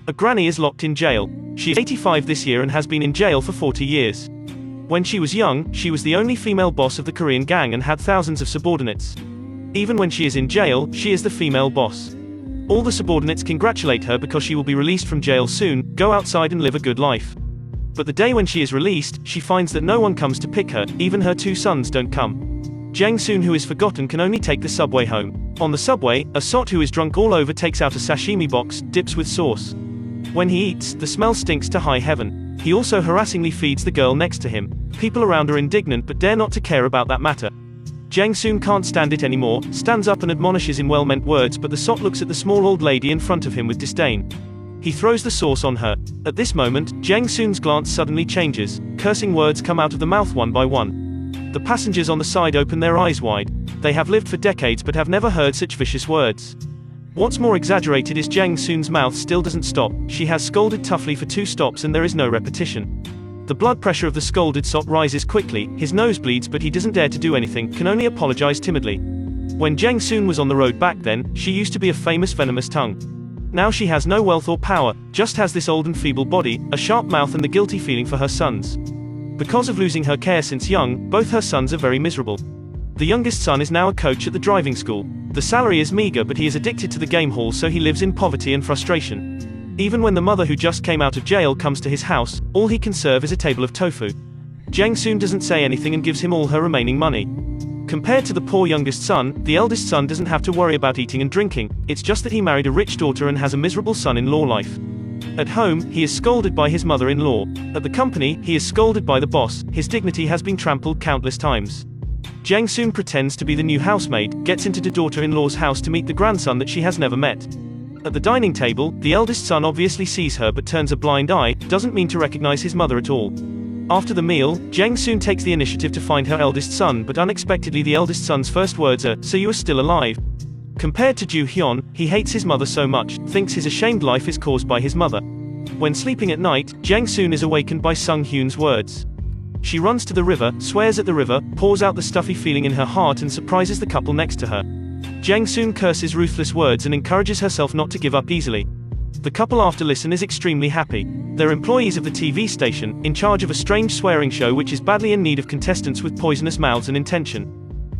A granny is locked in jail. She is 85 this year and has been in jail for 40 years. When she was young, she was the only female boss of the Korean gang and had thousands of subordinates. Even when she is in jail, she is the female boss. All the subordinates congratulate her because she will be released from jail soon, go outside and live a good life. But the day when she is released, she finds that no one comes to pick her, even her 2 sons don't come. Jang Soon, who is forgotten, can only take the subway home. On the subway, a sot who is drunk all over takes out a sashimi box, dips with sauce. When he eats, the smell stinks to high heaven. He also harassingly feeds the girl next to him. People around are indignant but dare not to care about that matter. Jang Soon can't stand it anymore, stands up and admonishes in well-meant words, but the sot looks at the small old lady in front of him with disdain. He throws the sauce on her. At this moment, Jang Soon's glance suddenly changes. Cursing words come out of the mouth one by one. The passengers on the side open their eyes wide. They have lived for decades but have never heard such vicious words. What's more exaggerated is Jang Soon's mouth still doesn't stop. She has scolded toughly for 2 stops and there is no repetition. The blood pressure of the scolded sot rises quickly, his nose bleeds but he doesn't dare to do anything, can only apologize timidly. When Jang Soon was on the road back then, she used to be a famous venomous tongue. Now she has no wealth or power, just has this old and feeble body, a sharp mouth and the guilty feeling for her sons. Because of losing her care since young, both her sons are very miserable. The youngest son is now a coach at the driving school. The salary is meager but he is addicted to the game hall, so he lives in poverty and frustration. Even when the mother who just came out of jail comes to his house, all he can serve is a table of tofu. Jang Soon doesn't say anything and gives him all her remaining money. Compared to the poor youngest son, the eldest son doesn't have to worry about eating and drinking, it's just that he married a rich daughter and has a miserable son-in-law life. At home, he is scolded by his mother-in-law. At the company, he is scolded by the boss, his dignity has been trampled countless times. Jang Soon pretends to be the new housemaid, gets into the daughter-in-law's house to meet the grandson that she has never met. At the dining table, the eldest son obviously sees her but turns a blind eye, doesn't mean to recognize his mother at all. After the meal, Jang Soon takes the initiative to find her eldest son, but unexpectedly the eldest son's first words are, "So you are still alive." Compared to Joo Hyun, he hates his mother so much, thinks his ashamed life is caused by his mother. When sleeping at night, Jang Soon is awakened by Sung Hyun's words. She runs to the river, swears at the river, pours out the stuffy feeling in her heart and surprises the couple next to her. Jang Soon curses ruthless words and encourages herself not to give up easily. The couple after listen is extremely happy. They're employees of the TV station, in charge of a strange swearing show which is badly in need of contestants with poisonous mouths and intention.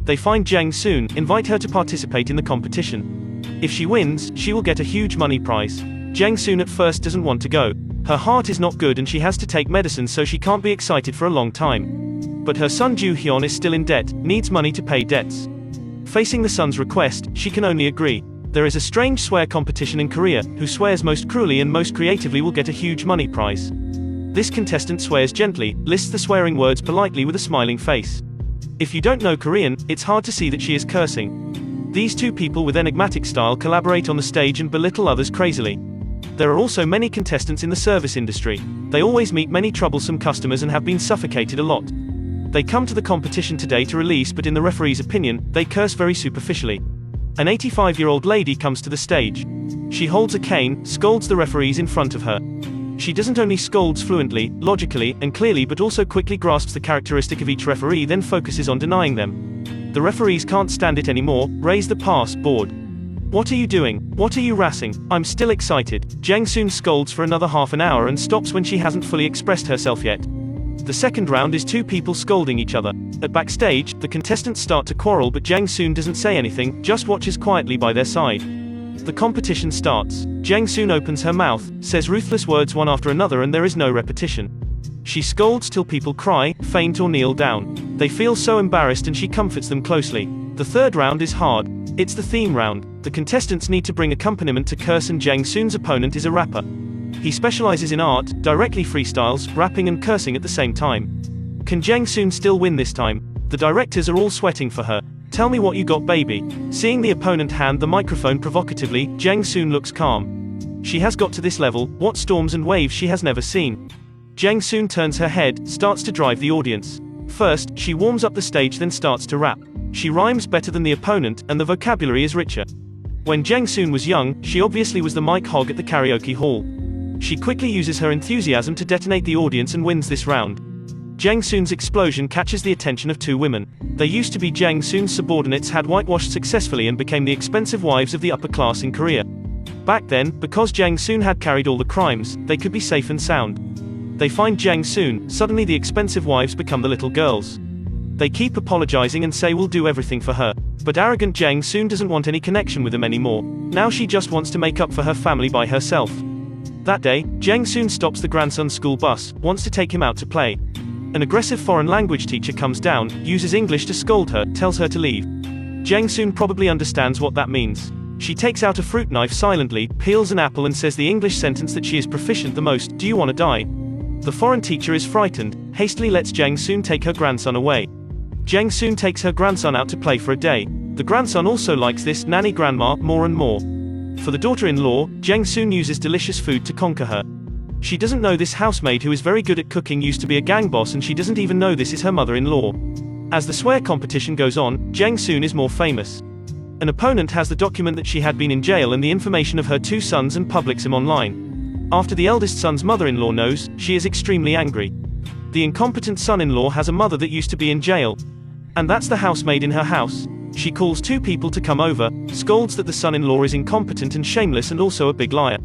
They find Jang Soon, invite her to participate in the competition. If she wins, she will get a huge money prize. Jang Soon at first doesn't want to go. Her heart is not good and she has to take medicine, so she can't be excited for a long time. But her son Joo Hyun is still in debt, needs money to pay debts. Facing the son's request, she can only agree. There is a strange swear competition in Korea. Who swears most cruelly and most creatively will get a huge money prize. This contestant swears gently, lists the swearing words politely with a smiling face. If you don't know Korean, it's hard to see that she is cursing. These 2 people with enigmatic style collaborate on the stage and belittle others crazily. There are also many contestants in the service industry. They always meet many troublesome customers and have been suffocated a lot. They come to the competition today to release, but in the referee's opinion, they curse very superficially. An 85-year-old lady comes to the stage. She holds a cane, scolds the referees in front of her. She doesn't only scolds fluently, logically, and clearly, but also quickly grasps the characteristic of each referee, then focuses on denying them. The referees can't stand it anymore, raise the pass board. "What are you doing? What are you rassing? I'm still excited." Jang Soon scolds for another half an hour and stops when she hasn't fully expressed herself yet. The second round is 2 people scolding each other. At backstage, the contestants start to quarrel, but Jang Soon doesn't say anything, just watches quietly by their side. The competition starts. Jang Soon opens her mouth, says ruthless words one after another, and there is no repetition. She scolds till people cry, faint or kneel down. They feel so embarrassed and she comforts them closely. The third round is hard. It's the theme round. The contestants need to bring accompaniment to curse, and Jang Soon's opponent is a rapper. He specializes in art, directly freestyles, rapping and cursing at the same time. Can Jang Soon still win this time? The directors are all sweating for her. "Tell me what you got, baby." Seeing the opponent hand the microphone provocatively, Jang Soon looks calm. She has got to this level, what storms and waves she has never seen. Jang Soon turns her head, starts to drive the audience. First, she warms up the stage, then starts to rap. She rhymes better than the opponent, and the vocabulary is richer. When Jang Soon was young, she obviously was the mic hog at the karaoke hall. She quickly uses her enthusiasm to detonate the audience and wins this round. Jang Soon's explosion catches the attention of 2 women. They used to be Jang Soon's subordinates, had whitewashed successfully and became the expensive wives of the upper class in Korea. Back then, because Jiang Soon had carried all the crimes, they could be safe and sound. They find Jiang Soon, suddenly the expensive wives become the little girls. They keep apologizing and say we'll do everything for her. But arrogant Jiang Soon doesn't want any connection with them anymore. Now she just wants to make up for her family by herself. That day, Jiang Soon stops the grandson's school bus, wants to take him out to play. An aggressive foreign language teacher comes down, uses English to scold her, tells her to leave. Jiang Soon probably understands what that means. She takes out a fruit knife silently, peels an apple and says the English sentence that she is proficient the most, "Do you want to die?" The foreign teacher is frightened, hastily lets Jiang Soon take her grandson away. Jiang Soon takes her grandson out to play for a day. The grandson also likes this nanny grandma more and more. For the daughter-in-law, Jiang Soon uses delicious food to conquer her. She doesn't know this housemaid who is very good at cooking used to be a gang boss, and she doesn't even know this is her mother-in-law. As the swear competition goes on, Jiang Soon is more famous. An opponent has the document that she had been in jail and the information of her 2 sons and publics him online. After the eldest son's mother-in-law knows, she is extremely angry. The incompetent son-in-law has a mother that used to be in jail. And that's the housemaid in her house. She calls 2 people to come over, scolds that the son-in-law is incompetent and shameless and also a big liar.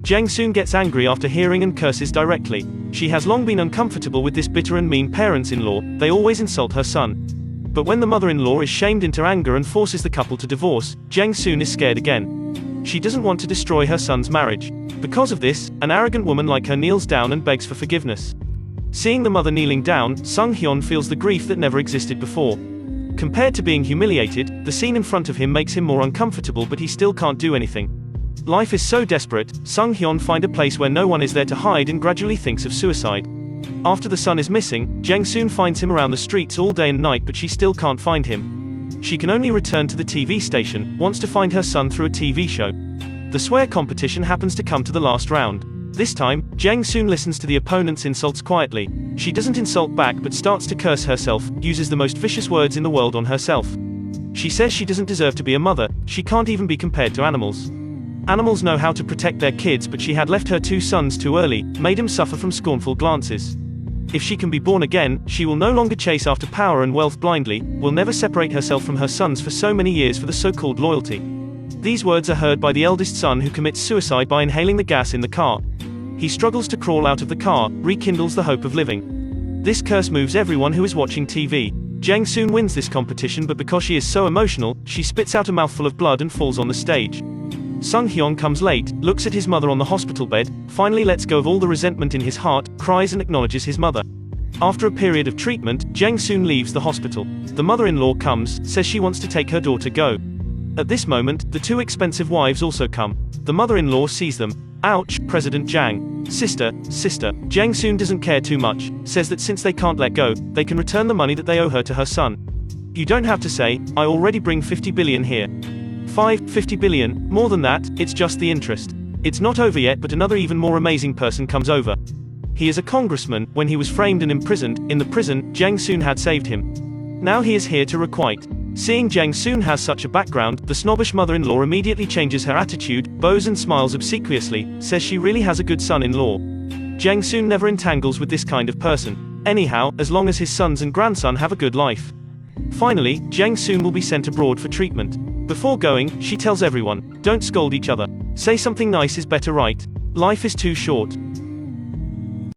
Jiang Soon gets angry after hearing and curses directly. She has long been uncomfortable with this bitter and mean parents-in-law, they always insult her son. But when the mother-in-law is shamed into anger and forces the couple to divorce, Jiang Soon is scared again. She doesn't want to destroy her son's marriage. Because of this, an arrogant woman like her kneels down and begs for forgiveness. Seeing the mother kneeling down, Sung Hyun feels the grief that never existed before. Compared to being humiliated, the scene in front of him makes him more uncomfortable, but he still can't do anything. Life is so desperate, Sung Hyun finds a place where no one is there to hide and gradually thinks of suicide. After the son is missing, Jiang Soon finds him around the streets all day and night, but she still can't find him. She can only return to the TV station, wants to find her son through a TV show. The swear competition happens to come to the last round. This time, Jiang Soon listens to the opponent's insults quietly. She doesn't insult back but starts to curse herself, uses the most vicious words in the world on herself. She says she doesn't deserve to be a mother, she can't even be compared to animals. Animals know how to protect their kids, but she had left her 2 sons too early, made him suffer from scornful glances. If she can be born again, she will no longer chase after power and wealth blindly, will never separate herself from her sons for so many years for the so-called loyalty. These words are heard by the eldest son, who commits suicide by inhaling the gas in the car. He struggles to crawl out of the car, rekindles the hope of living. This curse moves everyone who is watching TV. Jiang Soon wins this competition, but because she is so emotional, she spits out a mouthful of blood and falls on the stage. Sung Hyun comes late, looks at his mother on the hospital bed, finally lets go of all the resentment in his heart, cries and acknowledges his mother. After a period of treatment, Jiang Soon leaves the hospital. The mother-in-law comes, says she wants to take her daughter go. At this moment, the 2 expensive wives also come. The mother-in-law sees them. Ouch, President Jiang. Sister. Jiang Soon doesn't care too much, says that since they can't let go, they can return the money that they owe her to her son. You don't have to say, I already bring 50 billion here. 50 billion, more than that, it's just the interest. It's not over yet, but another even more amazing person comes over. He is a congressman. When he was framed and imprisoned, in the prison, Jiang Soon had saved him. Now he is here to requite. Seeing Jiang Soon has such a background, the snobbish mother-in-law immediately changes her attitude, bows and smiles obsequiously, says she really has a good son-in-law. Jiang Soon never entangles with this kind of person. Anyhow, as long as his sons and grandson have a good life. Finally, Jiang Soon will be sent abroad for treatment. Before going, she tells everyone, don't scold each other. Say something nice is better, right? Life is too short.